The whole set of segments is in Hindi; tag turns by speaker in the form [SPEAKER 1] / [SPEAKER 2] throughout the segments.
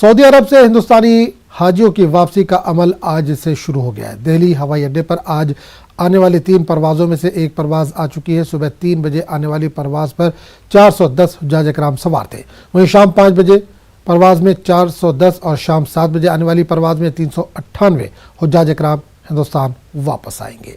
[SPEAKER 1] सऊदी अरब से हिंदुस्तानी हाजियों की वापसी का अमल आज से शुरू हो गया है। दिल्ली हवाई अड्डे पर आज आने वाली 3 परवाज़ों में से एक परवाज़ आ चुकी है। सुबह 3 बजे आने वाली परवाज़ पर 410 हुज्जाज इकराम सवार थे। वहीं शाम 5 बजे परवाज़ में 410 और शाम 7 बजे आने वाली परवाज़ में 398 हुज्जाज इकराम हिंदुस्तान वापस आएंगे।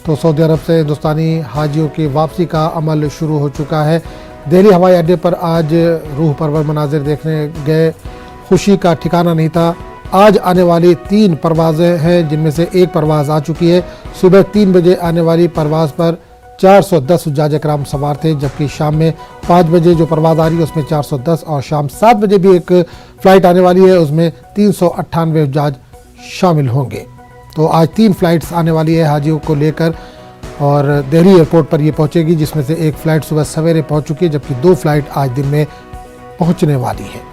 [SPEAKER 1] तो सऊदी अरब से हिंदुस्तानी हाजियों की वापसी का अमल शुरू हो चुका है। दिल्ली हवाई अड्डे पर आज रूह परवर मनाजिर देखने गए, खुशी का ठिकाना नहीं था। आज आने वाली 3 परवाज़ें हैं जिनमें से एक परवाज़ आ चुकी है। सुबह 3 बजे आने वाली परवाज़ पर 410 हुज्जाज इकराम सवार थे, जबकि शाम में 5 बजे जो परवाज़ आ रही है उसमें 410 और शाम 7 बजे भी एक फ़्लाइट आने वाली है, उसमें 398 हुज्जाज शामिल होंगे। तो आज 3 फ़्लाइट्स आने वाली है हाजियों को लेकर और दिल्ली एयरपोर्ट पर ये पहुंचेगी, जिसमें से एक फ़्लाइट सुबह सवेरे पहुंच चुकी है, जबकि 2 फ़्लाइट आज दिन में पहुंचने वाली है।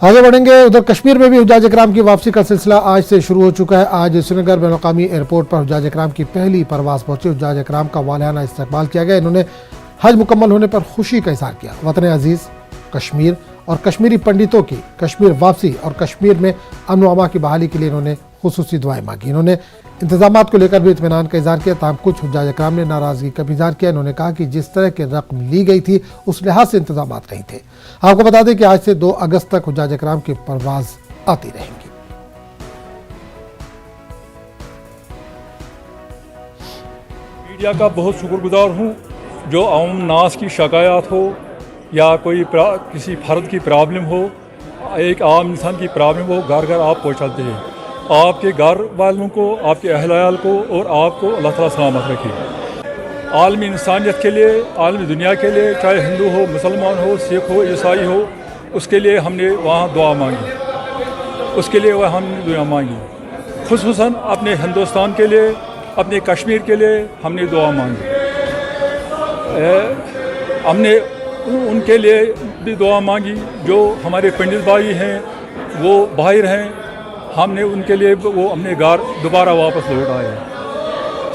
[SPEAKER 1] आगे बढ़ेंगे, उधर कश्मीर में भी हुज्जाज इकराम की वापसी का सिलसिला आज से शुरू हो चुका है। आज श्रीनगर बैनुल-अक़वामी एयरपोर्ट पर हुज्जाज इकराम की पहली परवाज़ पहुंची। हुज्जाज इकराम का वालियाना इस्तकबाल किया गया। इन्होंने हज मुकम्मल होने पर खुशी का इज़हार किया। वतन अजीज़ कश्मीर और कश्मीरी पंडितों की कश्मीर वापसी और कश्मीर में अमन व अमा की बहाली के लिए इन्होंने खुसूसी दुआएं मांगी। इन्होंने इंतजामात को लेकर भी इत्मीनान का इज़हार किया, ताहम कुछ हुज्जाज इकराम ने नाराज़गी का भी इज़हार किया। इन्होंने कहा कि जिस तरह की रकम ली गई थी उस लिहाज से इंतजामात नहीं थे। आपको बता दें कि आज से 2 अगस्त तक हुज्जाज इकराम की परवाज़ आती रहेंगी।
[SPEAKER 2] मीडिया का बहुत शुक्रगुजार हूँ, जो आम नास की शिकायत हो या कोई किसी फ़र्द की प्रॉब्लम हो, एक आम इंसान की प्रॉब्लम हो, घर घर आप पहुँचाते हैं। आपके घर वालों को, आपके अहल को और आपको अल्लाह ताला सलामत रखे। आलमी इंसानियत के लिए, आलमी दुनिया के लिए, चाहे हिंदू हो, मुसलमान हो, सिख हो, ईसाई हो, उसके लिए हमने वहाँ दुआ मांगी, उसके लिए वह हमने दुआ मांगी। खुसूसन अपने हिंदुस्तान के लिए, अपने कश्मीर के लिए हमने दुआ मांगी। हमने उनके लिए भी दुआ मांगी जो हमारे पंडित भाई हैं, वो बाहर हैं। हमने उनके लिए वो अपने घर दोबारा वापस लौट आए।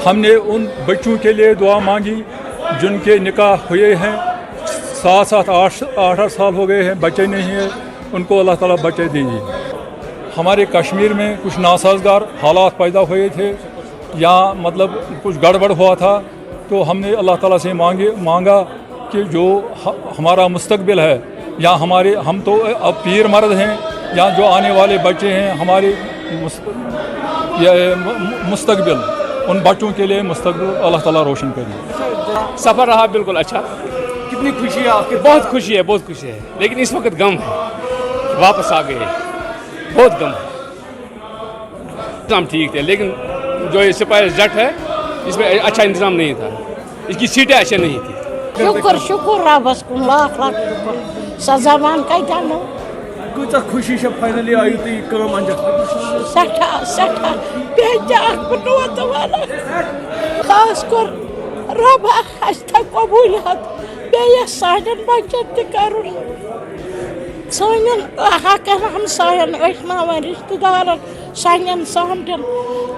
[SPEAKER 2] हमने उन बच्चों के लिए दुआ मांगी जिनके निकाह हुए हैं, 7-7, 8 साल हो गए हैं, बच्चे नहीं हैं, उनको अल्लाह ताला बच्चे दीजिए। हमारे कश्मीर में कुछ नासाजगार हालात पैदा हुए थे या मतलब कुछ गड़बड़ हुआ था, तो हमने अल्लाह ताला से मांगा कि जो हमारा मुस्तकबिल है या हम तो अब पीर मर्द हैं, या जो आने वाले बच्चे हैं हमारे मुस्तकबिल, उन बच्चों के लिए मुस्तकबिल अल्लाह ताला रोशन करिए।
[SPEAKER 3] सफ़र रहा बिल्कुल अच्छा। कितनी खुशी है आपकी? बहुत खुशी है, बहुत खुशी है, लेकिन इस वक्त गम है, वापस आ गए, बहुत गम है। हम ठीक थे, लेकिन जो ये सिपाही जट है इसमें अच्छा इंतज़ाम नहीं था, इसकी सीटें अच्छी नहीं थी।
[SPEAKER 4] शुक्र शुक्र रबस कुन लाख लाख शुक्र सजामान कतन
[SPEAKER 5] कूचा खुशी से फाइनली आयु तुम कम अंजाम
[SPEAKER 4] सठा सठा बेजाक बनोत वाला खास कर रब हस्ता कबूलियत बेय साजन बचत करुन सानन हकन हम सायन अहमावन रिश्तेदारन सानन सामदन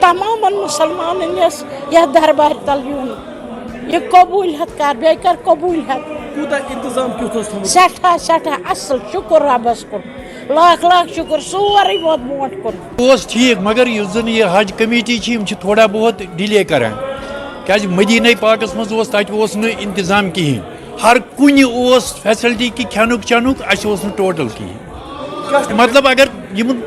[SPEAKER 4] तमाम मुसलमानन यह दरबार तल यून ये कबूलियत कर बे कर कबूलियत
[SPEAKER 5] कूता इंतजाम क्यों
[SPEAKER 4] सठा सठा असल शुक्र रबस कुन लाख लाख शुक्र सोरे बहुत मोट कुन
[SPEAKER 6] ठीक, मगर ये हज कमेटी थोड़ा बहुत डिले करान क्या मदीना पाकस मज तत इंतजाम कहें, हर कुन फैसिलिटी कि खेनुक चनुक टोटल कहें। मतलब अगर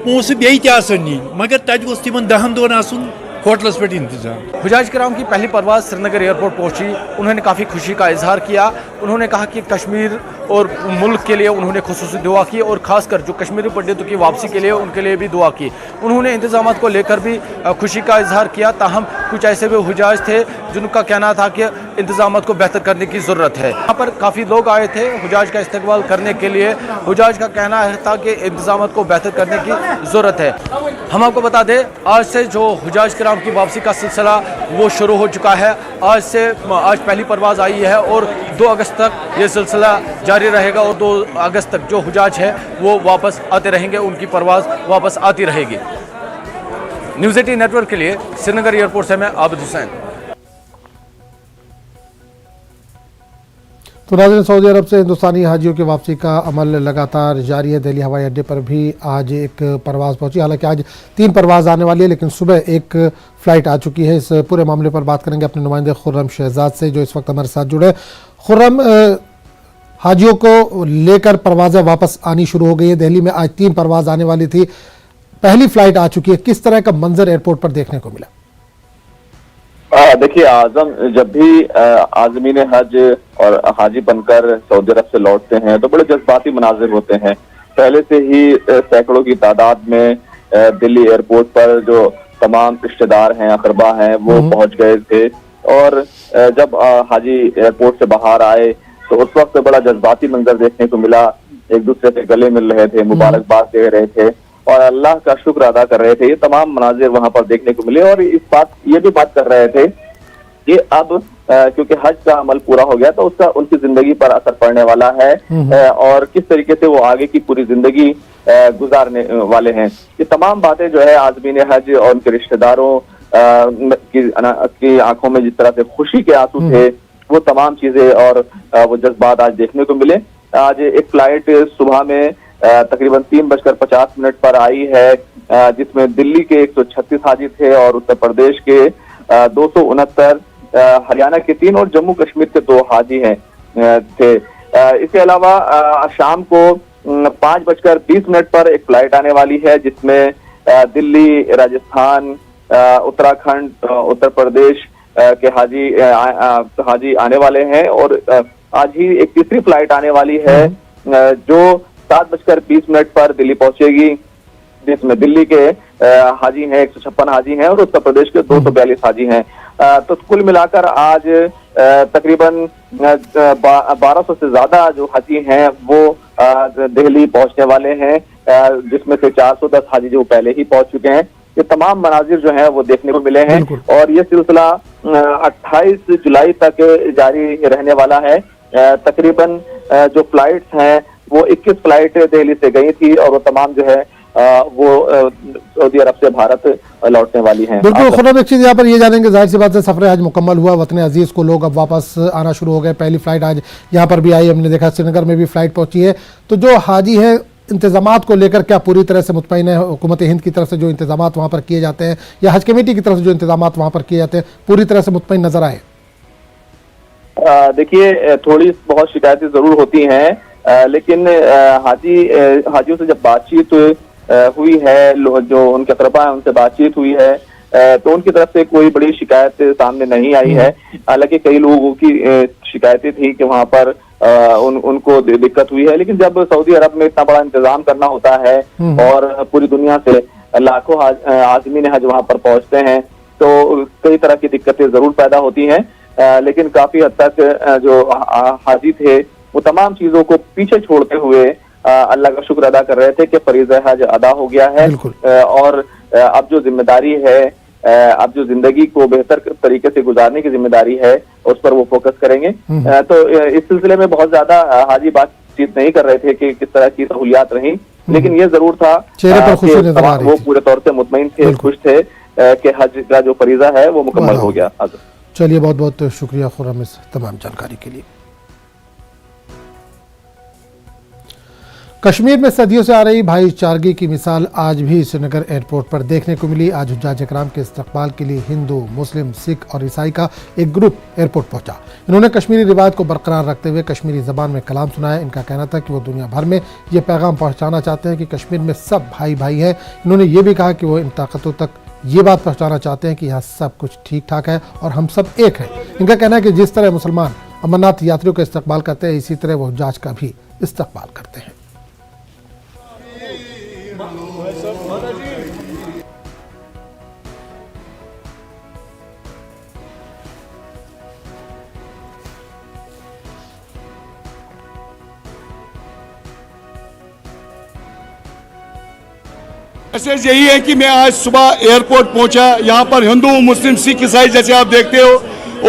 [SPEAKER 6] पोस बे नी मगर तत तिमन 10 दोन आसन होटल्स पे इंतजाम।
[SPEAKER 5] हुज्जाज इकराम की पहली परवाज़ श्रीनगर एयरपोर्ट पहुंची। उन्होंने काफ़ी खुशी का इजहार किया। उन्होंने कहा कि कश्मीर और मुल्क के लिए उन्होंने खुसूसी दुआ की और ख़ासकर जो कश्मीरी पंडितों की वापसी के लिए उनके लिए भी दुआ की। उन्होंने इंतजामात को लेकर भी खुशी का इजहार किया। ताहम कुछ ऐसे भी हुज्जाज थे जिनका कहना था कि इंतजामात को बेहतर करने की ज़रूरत है। यहाँ पर काफ़ी लोग आए थे हुज्जाज का इस्तकबाल करने के लिए। हुज्जाज का कहना था कि इंतजामात को बेहतर करने की ज़रूरत है। हम आपको बता दें, आज से जो हुज्जाज इकराम उनकी वापसी का सिलसिला वो शुरू हो चुका है। आज पहली परवाज़ आई है और 2 अगस्त तक ये सिलसिला जारी रहेगा और 2 अगस्त तक जो हुजाज है वो वापस आते रहेंगे, उनकी परवाज़ वापस आती रहेगी। न्यूज़ 18 नेटवर्क के लिए श्रीनगर एयरपोर्ट से मैं आबिद हुसैन।
[SPEAKER 1] तो नाज़रीन, सऊदी अरब से हिंदुस्तानी हाजियों की वापसी का अमल लगातार जारी है। दिल्ली हवाई अड्डे पर भी आज एक परवाज़ पहुंची। हालांकि आज 3 परवाज़ आने वाली है, लेकिन सुबह एक फ़्लाइट आ चुकी है। इस पूरे मामले पर बात करेंगे अपने नुमाइंदे खुर्रम शहजाद से, जो इस वक्त हमारे साथ जुड़े। खुर्रम, हाजियों को लेकर परवाज़ें वापस आनी शुरू हो गई है। दिल्ली में आज 3 परवाज़ आने वाली थी, पहली फ़्लाइट आ चुकी है। किस तरह का मंजर एयरपोर्ट पर देखने को मिला?
[SPEAKER 7] देखिए आजम, जब भी आज़मीन हज और हाजी बनकर सऊदी अरब से लौटते हैं तो बड़े जज्बाती मनाजिर होते हैं। पहले से ही सैकड़ों की तादाद में दिल्ली एयरपोर्ट पर जो तमाम रिश्तेदार हैं, अकरबा हैं, वो पहुंच गए थे। और जब हाजी एयरपोर्ट से बाहर आए तो उस वक्त बड़ा जज्बाती मंजर देखने को मिला। एक दूसरे से गले मिल रहे थे, मुबारकबाद दे रहे थे और अल्लाह का शुक्र अदा कर रहे थे। ये तमाम मनाजिर वहां पर देखने को मिले और ये भी बात कर रहे थे कि अब क्योंकि हज का अमल पूरा हो गया तो उसका उनकी जिंदगी पर असर पड़ने वाला है और किस तरीके से वो आगे की पूरी जिंदगी गुजारने वाले हैं। ये तमाम बातें जो है आज़मीन हज और उनके रिश्तेदारों की आंखों में जिस तरह से खुशी के आंसू थे, वो तमाम चीजें और वो जज्बात आज देखने को मिले। आज एक फ्लाइट सुबह में तकरीबन 3:50 पर आई है, जिसमें दिल्ली के 136 हाजी थे और उत्तर प्रदेश के 269, हरियाणा के 3 और जम्मू कश्मीर के 2 हाजी थे। इसके अलावा शाम को 5:20 पर एक फ्लाइट आने वाली है, जिसमें दिल्ली, राजस्थान, उत्तराखंड, उत्तर प्रदेश के हाजी आने वाले हैं। और आज ही एक तीसरी फ्लाइट आने वाली है जो 7:20 पर दिल्ली पहुंचेगी, जिसमें दिल्ली के हाजी हैं 156 हाजी हैं और उत्तर प्रदेश के 242 हाजी हैं। तो कुल मिलाकर आज तकरीबन 1200 से ज्यादा जो हाजी हैं वो दिल्ली पहुंचने वाले हैं, जिसमें से 410 हाजी जो पहले ही पहुंच चुके हैं। ये तमाम मनाजिर जो हैं वो देखने को मिले हैं और ये सिलसिला 28 जुलाई तक जारी रहने वाला है। तकरीबन जो फ्लाइट्स हैं वो 21 फ्लाइट दिल्ली से गई थी और वो तमाम जो है वो सऊदी अरब से भारत लौटने वाली हैं।
[SPEAKER 1] बिल्कुल खुर्रम, एक चीज़ यहाँ पर ये जानेंगे, जाहिर सी बात है सफर हज मुकम्मल हुआ, वतन अजीज़ को लोग अब वापस आना शुरू हो गए। पहली फ़्लाइट आज यहाँ पर भी आई, हमने देखा श्रीनगर में भी फ़्लाइट पहुँची है। तो जो हाजी हैं इंतजामात को लेकर क्या पूरी तरह से मुतमईन है? हुकूमत हिंद की तरफ से जो इंतजामात वहाँ पर किए जाते हैं या हज कमेटी की तरफ से जो इंतजामात वहाँ पर किए जाते हैं, पूरी तरह से मुतमईन नजर आए?
[SPEAKER 7] देखिए, थोड़ी बहुत शिकायतें जरूर होती हैं, लेकिन हाजियों से जब बातचीत हुई है, जो उनके अकरबा हैं उनसे बातचीत हुई है, तो उनकी तरफ से कोई बड़ी शिकायत सामने नहीं आई है। हालांकि कई लोगों की शिकायतें थी कि वहां पर उनको दिक्कत हुई है, लेकिन जब सऊदी अरब में इतना बड़ा इंतजाम करना होता है और पूरी दुनिया से लाखों आज़मीन हज वहां पर पहुंचते हैं तो कई तरह की दिक्कतें जरूर पैदा होती हैं। लेकिन काफी हद तक जो हाजी थे वो तमाम चीजों को पीछे छोड़ते हुए अल्लाह का शुक्र अदा कर रहे थे कि फरीज़ा हज अदा हो गया है और अब जो जिम्मेदारी है, अब जो जिंदगी को बेहतर तरीके से गुजारने की जिम्मेदारी है उस पर वो फोकस करेंगे। तो इस सिलसिले में बहुत ज्यादा हाजी बातचीत नहीं कर रहे थे कि किस तरह की सहूलियात रही, लेकिन ये जरूर था कि वो पूरे तौर से मुतमईन थे, खुश थे कि हज का जो फरीज़ा है वो मुकम्मल हो गया।
[SPEAKER 1] चलिए, बहुत बहुत शुक्रिया खुर्रम इस तमाम जानकारी के लिए। कश्मीर में सदियों से आ रही भाईचारगी की मिसाल आज भी श्रीनगर एयरपोर्ट पर देखने को मिली। आज हुज्जाज इकराम के इस्तकबाल के लिए हिंदू, मुस्लिम, सिख और ईसाई का एक ग्रुप एयरपोर्ट पहुंचा। इन्होंने कश्मीरी रिवायत को बरकरार रखते हुए कश्मीरी ज़बान में कलाम सुनाया। इनका कहना था कि वो दुनिया भर में ये पैगाम पहुँचाना चाहते हैं कि कश्मीर में सब भाई भाई हैं। इन्होंने ये भी कहा कि वो इन ताकतों तक ये बात पहुँचाना चाहते हैं कि यहाँ सब कुछ ठीक ठाक है और हम सब एक हैं। इनका कहना है कि जिस तरह मुसलमान अमरनाथ यात्रियों का इस्तकबाल करते हैं, इसी तरह वो हुज्जाज का भी इस्तकबाल करते हैं।
[SPEAKER 8] मैसेज यही है कि मैं आज सुबह एयरपोर्ट पहुंचा, यहाँ पर हिंदू मुस्लिम सिख ईसाई जैसे आप देखते हो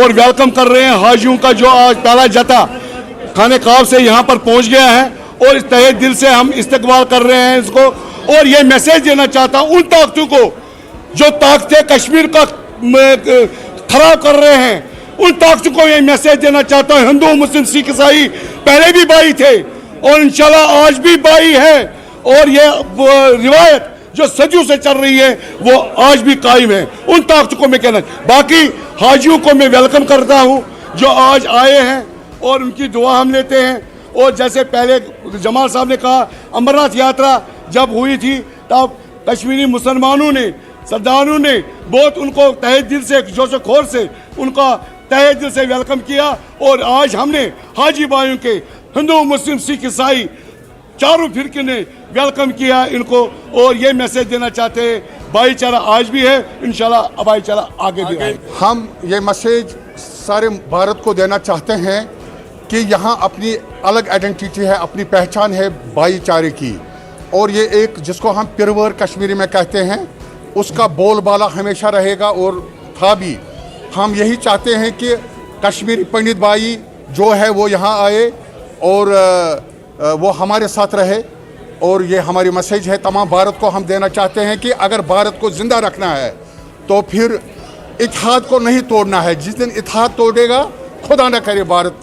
[SPEAKER 8] और वेलकम कर रहे हैं हाजियों का जो आज पहला जता खाने काब से यहाँ पर पहुंच गया है और इस तहे दिल से हम इस्तकबाल कर रहे हैं इसको। और ये मैसेज देना चाहता हूँ उन ताकतों को जो ताकतें कश्मीर का खराब कर रहे हैं, उन ताकतों को ये मैसेज देना चाहता हूँ। हिंदू मुस्लिम सिख ईसाई पहले भी भाई थे और इंशाल्लाह आज भी भाई है और ये रिवायत जो सदियों से चल रही है वो आज भी कायम है। उन ताकतों को मैं कहना, बाकी हाजियों को मैं वेलकम करता हूँ जो आज आए हैं और उनकी दुआ हम लेते हैं। और जैसे पहले जमाल साहब ने कहा, अमरनाथ यात्रा जब हुई थी तब कश्मीरी मुसलमानों ने, सरदारों ने बहुत उनको तहे दिल से, जोशो खोर से उनका तहे दिल से वेलकम किया और आज हमने हाजी भाइयों के हिंदू मुस्लिम सिख ईसाई चारों फिरके ने वेलकम किया इनको और ये मैसेज देना चाहते हैं भाईचारा आज भी है, इंशाल्लाह भाईचारा आगे भी है।
[SPEAKER 9] हम ये मैसेज सारे भारत को देना चाहते हैं कि यहाँ अपनी अलग आइडेंटिटी है, अपनी पहचान है भाईचारे की और ये एक जिसको हम पिरवर कश्मीरी में कहते हैं उसका बोलबाला हमेशा रहेगा और था भी। हम यही चाहते हैं कि कश्मीरी पंडित भाई जो है वो यहाँ आए और वो हमारे साथ रहे और ये हमारी मैसेज है तमाम भारत को। हम देना चाहते हैं कि अगर भारत को जिंदा रखना है तो फिर इत्तेहाद को नहीं तोड़ना है। जिस दिन इत्तेहाद तोड़ेगा खुदा न करे भारत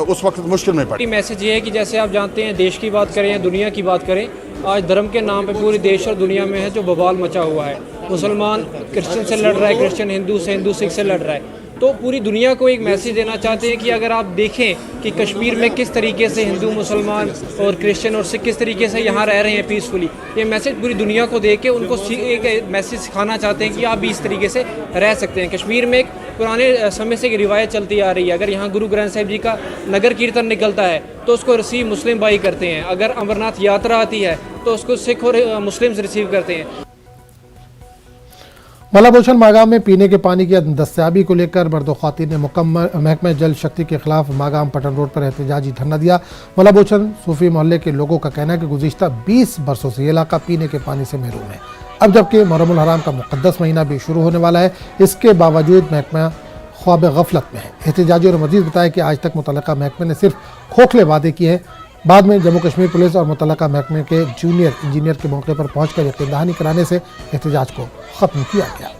[SPEAKER 9] उस वक्त मुश्किल में पड़े।
[SPEAKER 10] मैसेज ये है कि जैसे आप जानते हैं देश की बात करें या दुनिया की बात करें, आज धर्म के नाम पे पूरे देश और दुनिया में है जो बवाल मचा हुआ है। मुसलमान क्रिश्चियन से लड़ रहा है, क्रिश्चियन हिंदू से, हिंदू सिख से लड़ रहा है। तो पूरी दुनिया को एक मैसेज देना चाहते हैं कि अगर आप देखें कि कश्मीर में किस तरीके से हिंदू, मुसलमान और क्रिश्चियन और सिख किस तरीके से यहाँ रह रहे हैं पीसफुली, ये मैसेज पूरी दुनिया को दे के उनको एक मैसेज सिखाना चाहते हैं कि आप भी इस तरीके से रह सकते हैं। कश्मीर में एक पुराने समय से एक रिवायत चलती आ रही है, अगर यहाँ गुरु ग्रंथ साहिब जी का नगर कीर्तन निकलता है तो उसको रिसीव मुस्लिम भाई करते हैं, अगर अमरनाथ यात्रा आती है तो उसको सिख और मुस्लिम्स रिसीव करते हैं।
[SPEAKER 1] मलाबोशन मागाम में पीने के पानी की दस्तयाबी को लेकर मर्द व ख्वातीन ने महकमा जल शक्ति के खिलाफ मागाम पटन रोड पर एहतजाजी धरना दिया। मलाबोशन सूफी मोहल्ले के लोगों का कहना है कि गुज़िश्ता 20 बरसों से ये इलाका पीने के पानी से महरूम है। अब जबकि मुहर्रमुल हराम का मुक़द्दस महीना भी शुरू होने वाला है, इसके बावजूद महकमा ख्वाब गफलत में है। एहतजाजियों ने मज़ीद बताया कि आज तक मुतल्लिका महकमे ने सिर्फ खोखले वादे किए हैं। बाद में जम्मू कश्मीर पुलिस और मुतल्लिका महकमे के जूनियर इंजीनियर के मौके पर पहुंचकर यकीन दहानी कराने से एहतजाज को ख़त्म किया गया।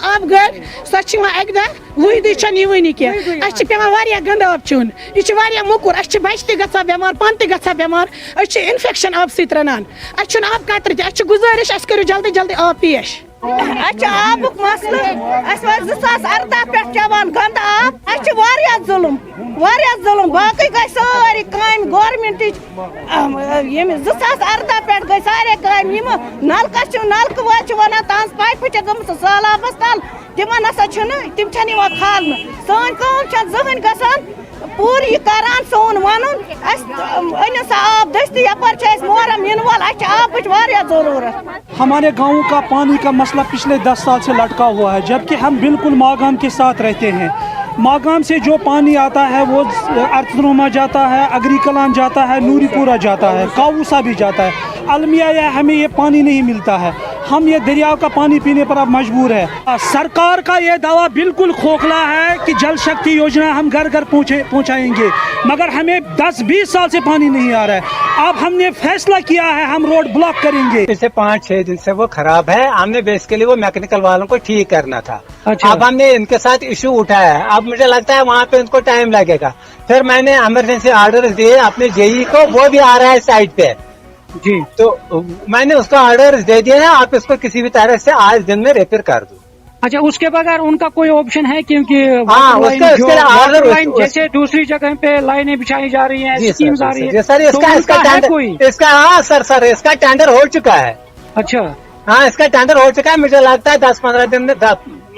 [SPEAKER 4] आब गड़ सो अक दही यवनी कह पे गंद आब चुन, यह मोकुर, बच्चे ग बेमार, पान त बेमार, इन्फेक्शन आब सत रनान, आब कतर गुजारिश करो जल्दी जल्दी आब पेश। आबुक मसल 2018 पे चवान गंद आब, जुलम बाकी गई सारी काम गवर्नमेंट 2018 पे गई सारे काम नलक वाल वन तहज पाइप गम सैलाबस तल तिम नसा तिम खाल सान जहन गसान पूरी करान सोन वन अनो सा आब दस्ती यपर मोहरम इन वाल आब जरूरत।
[SPEAKER 11] हमारे गाँव का पानी का मसला पिछले 10 साल से लटका हुआ है, जबकि हम बिल्कुल मागाम के साथ रहते हैं। मागाम से जो पानी आता है वो अर्तनुमा जाता है, अगरी कलान जाता है, नूरीपुरा जाता है, कावूसा भी जाता है। अलमिया या हमें ये पानी नहीं मिलता है, हम ये दरिया का पानी पीने पर अब मजबूर है। सरकार का ये दावा बिल्कुल खोखला है कि जल शक्ति योजना हम घर घर पहुँचाएंगे, मगर हमें 10-20 साल से पानी नहीं आ रहा है। अब हमने फैसला किया है हम रोड ब्लॉक करेंगे।
[SPEAKER 12] पिछले 5-6 दिन से वो खराब है, हमने बेसिकली वो मैकेनिकल वालों को ठीक करना था।
[SPEAKER 11] अच्छा।
[SPEAKER 12] अब हमने इनके साथ इशू उठाया है, अब मुझे लगता है वहाँ पे उनको टाइम लगेगा। फिर मैंने इमरजेंसी ऑर्डर दिए अपने जेई को, वो भी आ रहा है साइड पे
[SPEAKER 11] जी,
[SPEAKER 12] तो मैंने उसका ऑर्डर दे दिया है, आप इसको किसी भी तरह से आज दिन में रिपेयर कर दो।
[SPEAKER 11] अच्छा, उसके बगैर उनका कोई ऑप्शन है? क्योंकि जैसे दूसरी जगह पे लाइनें बिछाई जा रही हैं, स्कीम्स आ रही है,
[SPEAKER 12] सर इसका टेंडर हो चुका है।
[SPEAKER 11] अच्छा,
[SPEAKER 12] हाँ, इसका टेंडर हो चुका है, मुझे लगता है 10-15 दिन में।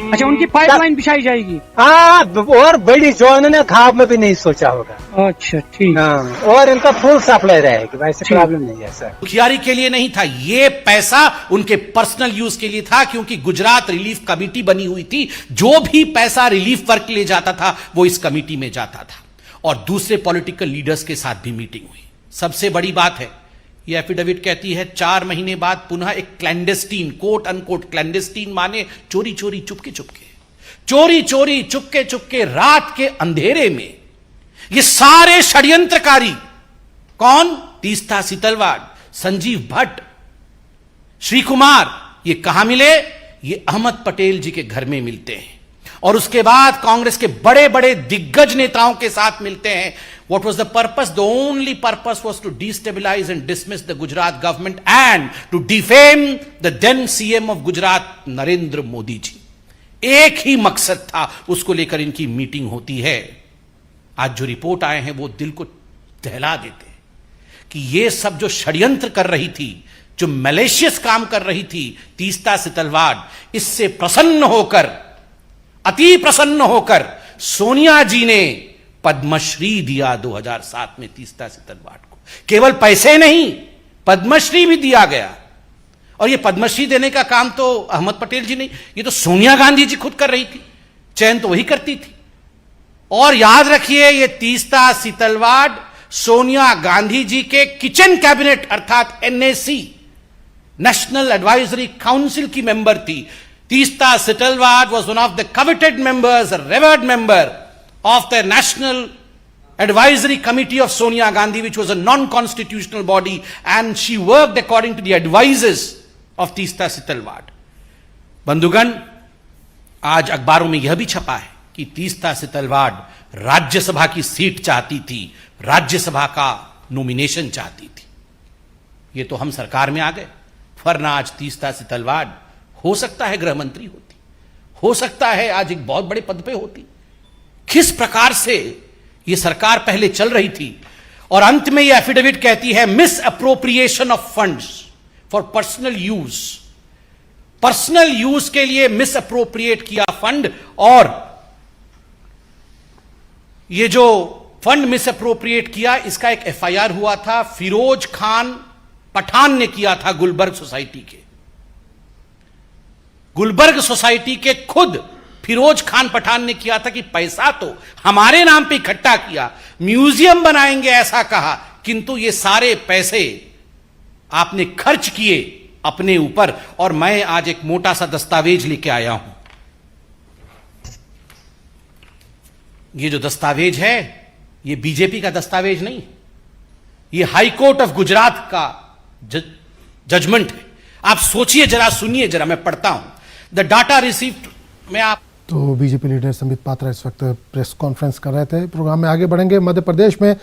[SPEAKER 11] अच्छा, उनकी पाइपलाइन बिछाई जाएगी।
[SPEAKER 12] हाँ, और बड़ी जो उन्होंने ख्वाब में भी नहीं सोचा होगा।
[SPEAKER 11] अच्छा, ठीक।
[SPEAKER 12] हाँ, और इनका फुल सप्लाई रहेगी, वैसे प्रॉब्लम नहीं है सर।
[SPEAKER 13] मुखियारी के लिए नहीं था, ये पैसा उनके पर्सनल यूज के लिए था, क्योंकि गुजरात रिलीफ कमेटी बनी हुई थी। जो भी पैसा रिलीफ वर्क के लिए जाता था वो इस कमेटी में जाता था और दूसरे पॉलिटिकल लीडर्स के साथ भी मीटिंग हुई। सबसे बड़ी बात है, यह एफिडेविट कहती है 4 महीने बाद पुनः एक क्लैंडेस्टीन, कोट अनकोट क्लैंडेस्टीन माने चोरी चोरी चुपके चुपके, चोरी चोरी चुपके चुपके रात के अंधेरे में ये सारे षड्यंत्रकारी, कौन? तीस्ता सितलवाड़, संजीव भट्ट, श्री कुमार, ये कहां मिले? ये अहमद पटेल जी के घर में मिलते हैं और उसके बाद कांग्रेस के बड़े बड़े दिग्गज नेताओं के साथ मिलते हैं। What was the purpose? The only purpose was to destabilize and dismiss the Gujarat government and to defame the then CM of Gujarat, Narendra Modi ji. एक ही मकसद था, उसको लेकर इनकी मीटिंग होती है। आज जो रिपोर्ट आए हैं वो दिल को दहला देते हैं कि ये सब जो षड्यंत्र कर रही थी, जो मैलिशियस काम कर रही थी तीस्ता सितलवाड़, इससे प्रसन्न होकर, अति प्रसन्न होकर सोनिया जी ने पद्मश्री दिया 2007 में तीस्ता सितलवाड़ को। केवल पैसे नहीं, पद्मश्री भी दिया गया। और ये पद्मश्री देने का काम तो अहमद पटेल जी नहीं, ये तो सोनिया गांधी जी खुद कर रही थी, चयन तो वही करती थी। और याद रखिए, ये तीस्ता सितलवाड़ सोनिया गांधी जी के किचन कैबिनेट अर्थात NAC, नेशनल एडवाइजरी काउंसिल की मेंबर थी। Teesta Setalvad was one of the coveted members, a revered member of the National Advisory Committee of Sonia Gandhi, which was a non-constitutional body, and she worked according to the advices of Teesta Setalvad. बंधुगण, आज अखबारों में यह भी छपा है कि तीस्ता सितलवाड़ राज्यसभा की सीट चाहती थी, राज्यसभा का नॉमिनेशन चाहती थी। ये तो हम सरकार में आ गए, वरना आज तीस्ता सितलवाड़ हो सकता है गृह मंत्री होती, हो सकता है आज एक बहुत बड़े पद पे होती। किस प्रकार से यह सरकार पहले चल रही थी। और अंत में यह एफिडेविट कहती है miss appropriation of funds for personal use, personal use के लिए मिस अप्रोप्रिएट किया फंड। और यह जो फंड मिस अप्रोप्रिएट किया, इसका एक FIR हुआ था, फिरोज खान पठान ने किया था गुलबर्ग सोसाइटी के। गुलबर्ग सोसाइटी के खुद फिरोज खान पठान ने किया था कि पैसा तो हमारे नाम पे इकट्ठा किया, म्यूजियम बनाएंगे ऐसा कहा, किंतु ये सारे पैसे आपने खर्च किए अपने ऊपर। और मैं आज एक मोटा सा दस्तावेज लेके आया हूं। ये जो दस्तावेज है, ये बीजेपी का दस्तावेज नहीं, ये हाई कोर्ट ऑफ गुजरात का जजमेंट है। आप सोचिए जरा, सुनिए जरा, मैं पढ़ता हूं। द डाटा रिसीव्ड में आप
[SPEAKER 1] तो बीजेपी लीडर संबित पात्रा इस वक्त प्रेस कॉन्फ्रेंस कर रहे थे। प्रोग्राम में आगे बढ़ेंगे। मध्य प्रदेश में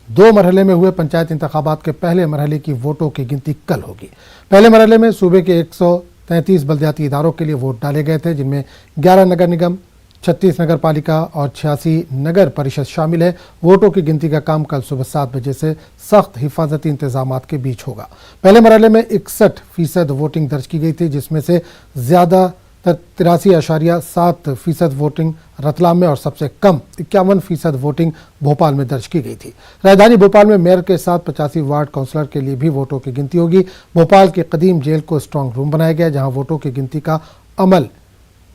[SPEAKER 1] 2 मरहले में हुए पंचायत इंतखाबात के पहले मरहले की वोटों की गिनती कल होगी। पहले मरहले में सूबे के 133 बलदियाती इदारों के लिए वोट डाले गए थे, जिनमें 11 नगर निगम, 36 नगर पालिका और 86 नगर परिषद शामिल है। वोटों की गिनती का काम कल सुबह 7 बजे से सख्त हिफाजती इंतजामात के बीच होगा। पहले मरहले में 61% वोटिंग दर्ज की गई थी, जिसमें से ज्यादा 83.7% वोटिंग रतलाम में और सबसे कम 51% वोटिंग भोपाल में दर्ज की गई थी। राजधानी भोपाल में मेयर के साथ 85 वार्ड काउंसलर के लिए भी वोटों की गिनती होगी। भोपाल के कदीम जेल को स्ट्रांग रूम बनाया गया, जहां वोटों की गिनती का अमल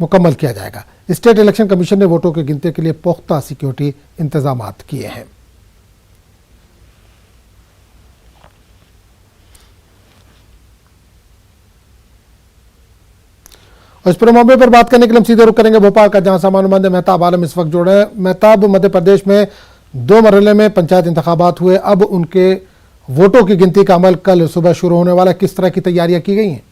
[SPEAKER 1] मुकम्मल किया जाएगा। स्टेट इलेक्शन कमीशन ने वोटों की गिनती के लिए पुख्ता सिक्योरिटी इंतजाम किए हैं। इस पूरे मामले पर बात करने के लिए हम सीधे रुख करेंगे भोपाल का, जहां सामान्य मेहताब आलम इस वक्त जुड़े हैं। मेहताब, मध्य प्रदेश में 2 मरहले में पंचायत इंतखाबात हुए, अब उनके वोटों की गिनती का अमल कल सुबह शुरू होने वाला, किस तरह की तैयारियां की गई हैं?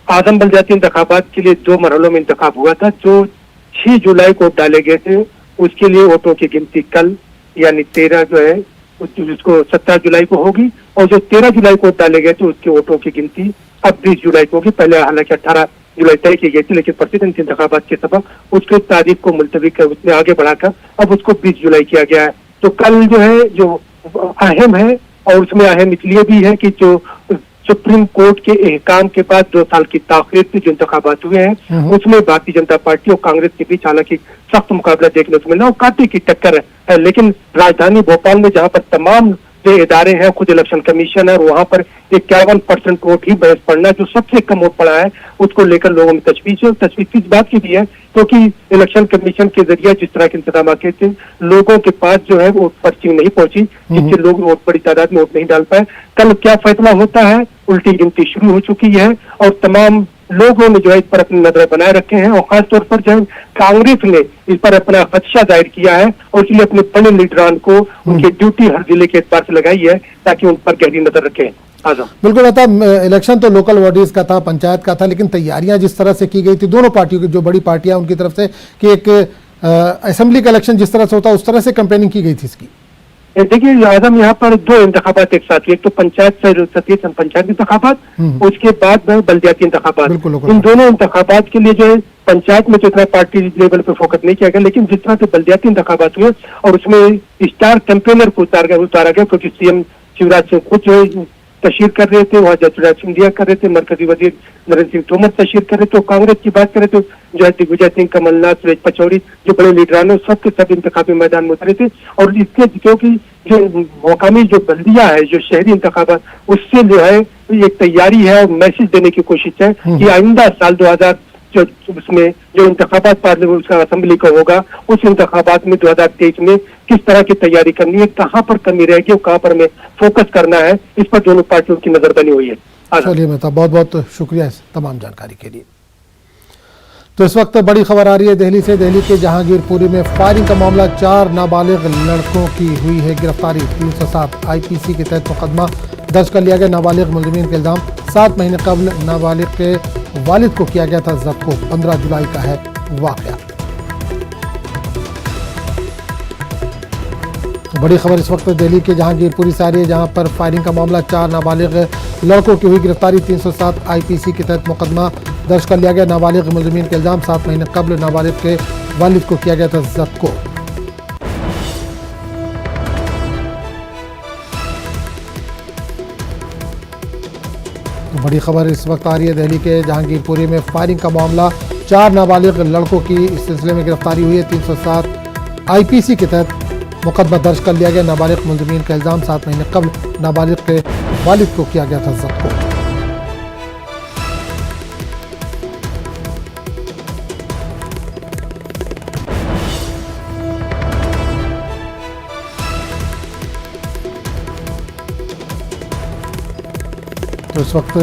[SPEAKER 14] आदम बलदियाती इंतखाबात के लिए 2 मरहलों में इंतखाब हुआ था। जो 6 जुलाई को डाले गए थे, उसके लिए वोटों की गिनती कल यानी 13 जो है उसको 17 जुलाई को होगी, और जो 13 जुलाई को डाले गए थे उसके वोटों की गिनती अब 20 जुलाई को होगी। पहले हालांकि 18 जुलाई तय की गई थी, लेकिन प्रेसिडेंट इंतखाबात के सबब उसके तारीख को मुलतवी कर उसने आगे बढ़ाकर अब उसको 20 जुलाई किया गया है। तो कल जो है जो अहम है, और उसमें अहम इसलिए भी है कि जो सुप्रीम कोर्ट के एहकाम के बाद 2 साल की ताखीर से जो इंतखाबात हुए हैं, उसमें भारतीय जनता पार्टी और कांग्रेस के बीच हालांकि सख्त मुकाबला देखने को मिला और कांटे की टक्कर है। लेकिन राजधानी भोपाल में जहां पर तमाम जो इदारे हैं, खुद इलेक्शन कमीशन है, और वहां पर 51% वोट ही बहस पड़ना, जो सबसे कम वोट पड़ा है, उसको लेकर लोगों में तशवीश है। और तशवीश किस बात की भी है, क्योंकि इलेक्शन कमीशन के जरिए जिस तरह के इंतजाम किए थे, लोगों के पास जो है वो पर्ची नहीं पहुंची, जिससे लोग वोट बड़ी तादाद में वोट नहीं डाल पाए। कल क्या फैसला होता है, उल्टी गिनती शुरू हो चुकी है और तमाम लोगों ने जो है इस पर अपनी नजर बनाए रखे हैं, और खासतौर पर जो कांग्रेस ने इस पर अपना खदशा जाहिर किया है और इसलिए अपने बड़े लीडरान को उनकी ड्यूटी हर जिले के एतबार से लगाई है ताकि उन पर गहरी नजर रखें।
[SPEAKER 1] बिल्कुल बता, इलेक्शन तो लोकल बॉडीज का था, पंचायत का था, लेकिन तैयारियां जिस तरह से की गई थी दोनों पार्टियों की, जो बड़ी पार्टियां उनकी तरफ से कि एक असेंबली का इलेक्शन जिस तरह से होता उस तरह से कैंपेनिंग की गई थी इसकी।
[SPEAKER 14] देखिए आजम, यहाँ पर दो इंतखाबात एक साथ, एक तो पंचायत पंचायत इंतखाबात, उसके बाद बल्दियाती इंतखाबात। इन दोनों इंतखाबात के लिए जो है पंचायत में तो इतना पार्टी लेवल पे फोकस नहीं किया गया, लेकिन जिस तरह से बल्दियाती इंतखाबात हुए और उसमें स्टार कैंपेनर को उतारा गया, क्योंकि सीएम शिवराज सिंह खुद जो है तशहीर कर रहे थे, वहाँ ज्योतिरादित्य सिंधिया कर रहे थे, मरकजी वजीर नरेंद्र सिंह तोमर तशहीर कर रहे थे। तो कांग्रेस की बात करें तो जो है दिग्विजय सिंह, कमलनाथ, सुरेश पचौरी, जो बड़े लीडरान है, सब के सब इंतखाबी मैदान में उतरे थे। और इसके क्योंकि जो मकामी जो बल्दिया है, जो शहरी इंतखाबात, उससे जो है एक तैयारी है और मैसेज देने की कोशिश है कि आइंदा साल 2000 जो उसमें जो इंतखाबात पार्लियामेंट उसका असेंबली का होगा, उस इंतखाबात में 2023 में किस तरह की तैयारी करनी है, कहाँ पर कमी रहेगी और कहाँ पर हमें फोकस करना है, इस पर दोनों पार्टियों की नजर बनी हुई है।
[SPEAKER 1] चलिए मेहता, बहुत बहुत शुक्रिया इस तमाम जानकारी के लिए। तो इस वक्त बड़ी खबर आ रही है दिल्ली से। दिल्ली के जहांगीरपुरी में फायरिंग का मामला, 4 नाबालिग लड़कों की हुई है गिरफ्तारी। 307 IPC के तहत मुकदमा दर्ज कर लिया गया। नाबालिग मुलजिमीन के इल्जाम, 7 महीने कबल नाबालिग के वालिद को किया गया था जब्त। 15 जुलाई का है वाकया। बड़ी खबर इस वक्त दिल्ली के जहांगीरपुरी से आ रही है, जहां पर फायरिंग का मामला, 4 नाबालिग लड़कों की हुई गिरफ्तारी। 307 IPC के तहत मुकदमा दर्ज कर लिया गया। नाबालिग मुलजिमीन के इल्जाम, 7 महीने कबल नाबालिग के वालिद को किया गया था जब्त। बड़ी खबर इस वक्त आ रही है दिल्ली के जहांगीरपुरी में फायरिंग का मामला, 4 नाबालिग लड़कों की इस सिलसिले में गिरफ्तारी हुई है। 307 IPC के तहत मुकदमा दर्ज कर लिया गया। नाबालिग मुलजिमीन का इल्जाम, 7 महीने कबल नाबालिग के वालिद को किया गया था जब्त। तो इस वक्त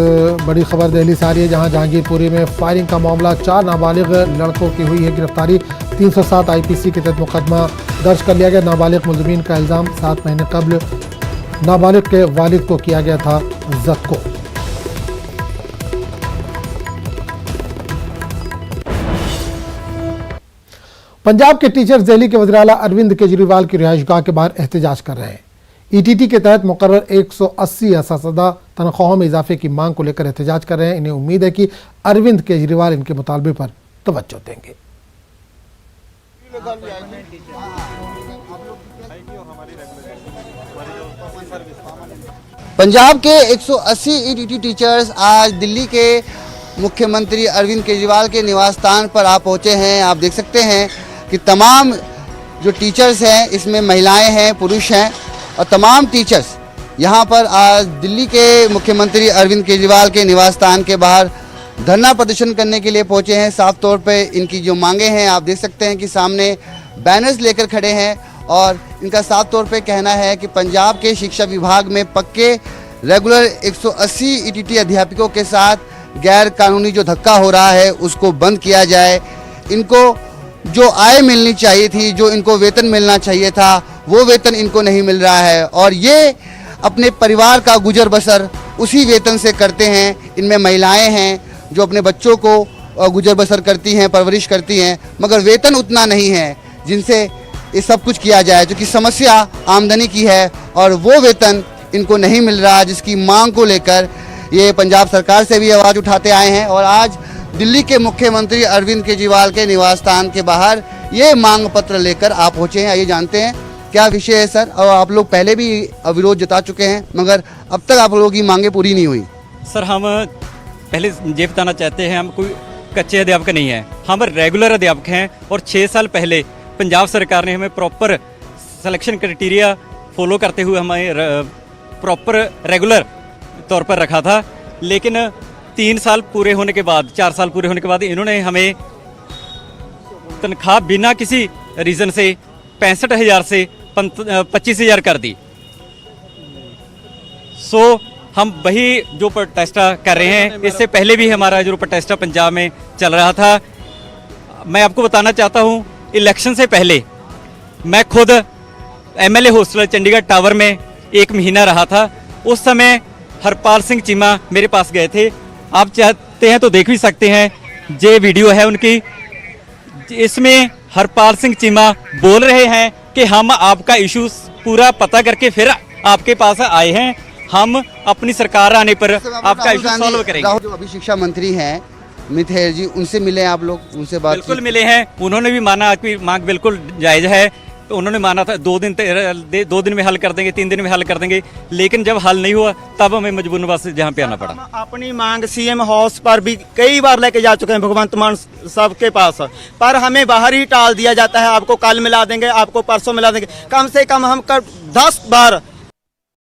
[SPEAKER 1] बड़ी खबर दिल्ली से आ रही है, जहां जहांगीरपुरी में फायरिंग का मामला, 4 नाबालिग लड़कों की हुई है गिरफ्तारी। 307 IPC के तहत मुकदमा दर्ज कर लिया गया। नाबालिग मुलजिमीन का इल्जाम, 7 महीने कबल नाबालिग के वालिद को किया गया था जब्त। पंजाब के टीचर्स दिल्ली के वज़ीर आला अरविंद केजरीवाल की रिहाइशगाह के बाहर एहतजाज कर रहे हैं। ETT के तहत मुकर्रर 180 असातिज़ा तनख्वाहों में इजाफे की मांग को लेकर एहतजाज कर रहे हैं। इन्हें उम्मीद है कि अरविंद केजरीवाल इनके मुतालबे पर तवज्जो देंगे।
[SPEAKER 15] पंजाब के 180 ETT टीचर्स आज दिल्ली के मुख्यमंत्री अरविंद केजरीवाल के निवास स्थान पर आप पहुंचे हैं। आप देख सकते हैं कि तमाम जो टीचर्स हैं इसमें महिलाएं हैं, पुरुष हैं, और तमाम टीचर्स यहां पर आज दिल्ली के मुख्यमंत्री अरविंद केजरीवाल के निवास स्थान के बाहर धरना प्रदर्शन करने के लिए पहुंचे हैं। साफ तौर पे इनकी जो मांगे हैं आप देख सकते हैं कि सामने बैनर्स लेकर खड़े हैं और इनका साफ तौर पे कहना है कि पंजाब के शिक्षा विभाग में पक्के रेगुलर 180 ETT अध्यापकों के साथ गैर कानूनी जो धक्का हो रहा है उसको बंद किया जाए। इनको जो आय मिलनी चाहिए थी, जो इनको वेतन मिलना चाहिए था, वो वेतन इनको नहीं मिल रहा है और ये अपने परिवार का गुजर बसर उसी वेतन से करते हैं। इनमें महिलाएं हैं जो अपने बच्चों को गुजर बसर करती हैं, परवरिश करती हैं, मगर वेतन उतना नहीं है जिनसे ये सब कुछ किया जाए। जो कि समस्या आमदनी की है और वो वेतन इनको नहीं मिल रहा, जिसकी मांग को लेकर ये पंजाब सरकार से भी आवाज़ उठाते आए हैं और आज दिल्ली के मुख्यमंत्री अरविंद केजरीवाल के निवास स्थान के बाहर ये मांग पत्र लेकर आप पहुँचे हैं। आइए जानते हैं क्या विषय है सर। और आप लोग पहले भी विरोध जता चुके हैं मगर अब तक आप लोगों की मांगे पूरी नहीं हुई।
[SPEAKER 16] सर हम पहले ये बताना चाहते हैं, हम कोई कच्चे अध्यापक नहीं हैं, हम रेगुलर अध्यापक हैं और 6 साल पहले पंजाब सरकार ने हमें प्रॉपर सिलेक्शन क्राइटेरिया फॉलो करते हुए हमें प्रॉपर रेगुलर तौर पर रखा था, लेकिन 3 साल पूरे होने के बाद, 4 साल पूरे होने के बाद इन्होंने हमें तनख्वाह बिना किसी रीज़न से 65,000 से 25,000 कर दी। सो हम वही जो प्रोटेस्टा कर रहे हैं, इससे पहले भी हमारा जो प्रोटेस्टा पंजाब में चल रहा था। मैं आपको बताना चाहता हूँ, इलेक्शन से पहले मैं खुद MLA हॉस्टल चंडीगढ़ टावर में 1 महीना रहा था। उस समय हरपाल सिंह चीमा मेरे पास गए थे। आप चाहते हैं तो देख भी सकते हैं, ये वीडियो है उनकी। इसमें हरपाल सिंह चीमा बोल रहे हैं कि हम आपका इशू पूरा पता करके फिर आपके पास आए हैं, हम अपनी सरकार आने पर आपका इशू सॉल्व करेंगे।
[SPEAKER 15] जो अभी शिक्षा मंत्री हैं अमित हेर जी, उनसे मिले आप लोग, उनसे बात?
[SPEAKER 16] बिल्कुल मिले हैं, उन्होंने भी माना आपकी मांग बिल्कुल जायज़ है। तो उन्होंने माना था 2 दिन में हल कर देंगे, 3 दिन में हल कर देंगे, लेकिन जब हल नहीं हुआ तब हमें मजबूरन बस यहाँ पे आना पड़ा।
[SPEAKER 17] अपनी मांग CM हाउस पर भी कई बार लेके जा चुके हैं, भगवंत मान साहब के पास, पर हमें बाहर ही टाल दिया जाता है। आपको कल मिला देंगे, आपको परसों मिला देंगे। कम से कम हम 10 बार